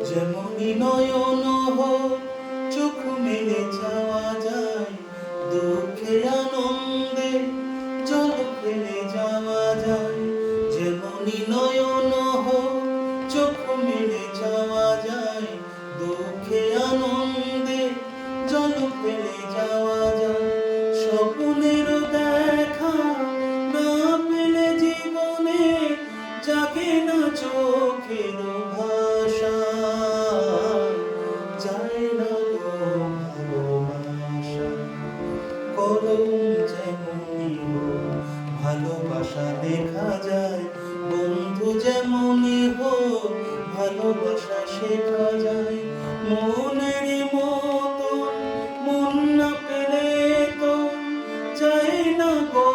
যেমনই নয়ন হোক চোখ মেলে যাওয়া যায়, দুঃখে আনন্দে জল ফেলে যাওয়া যায়। যেমনই নয়ন হোক চোখ মেলে যাওয়া যায়, দুঃখে আনন্দে জল ফেলে যাওয়া যায়। স্বপ্নের দেখা না পেলে জীবনে জাগে না চোখের ভাষা, যায় না গো ভালোবাসা। কলম যেমনই হোক ভালোবাসা লেখা যায়, বন্ধু যেমনই হোক ভালোবাসা শেখা যায়। মনের মতো মন না পেলে তো যায় না গো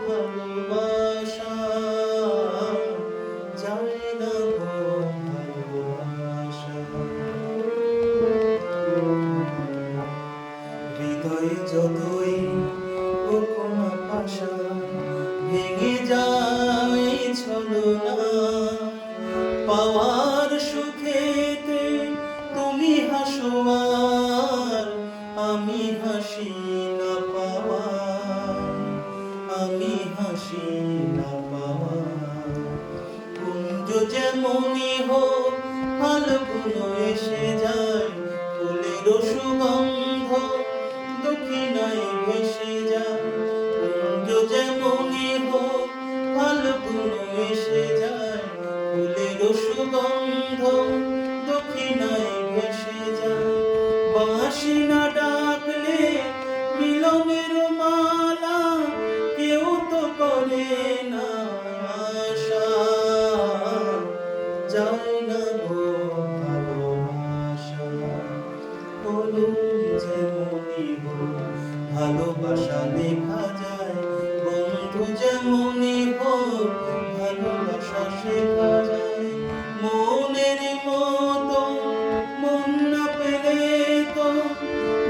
ভালোবাসা, যায় না গো ভালোবাসা। হৃদয়ে যতই হোক না পাশা, ভেঙে যায় ছলনা। পাওয়ার সুখেতে তুমি হাসো আর আমি হাসি না পাওয়ার, আমি হাসি না পাওয়ার। কুঞ্জ যেমনই হোক ফাল্গুন এসে যায়, ফুলের সুগন্ধ দক্ষিণায় ভেসে যায়। কুঞ্জ যেমনই হোক ফাল্গুন এসে যায়, ফুলের সুগন্ধ দক্ষিণায় ভেসে যায়। বাঁশি না ডাকলে মিলনের মালা কেউ তো করে না আশা, যায় না গো ভালোবাসা। কলম যেমনই হোক ভালোবাসা লেখা যায়, বন্ধু যেমনই হোক ভালোবাসা শেখা যায়। মনের মতো মন না পেলে তো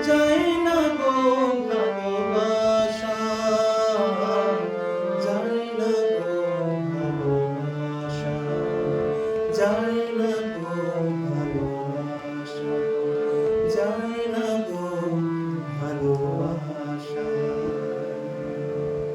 যায় না গো ভালোবাসা, যায় না গো ভালোবাসা, যায় না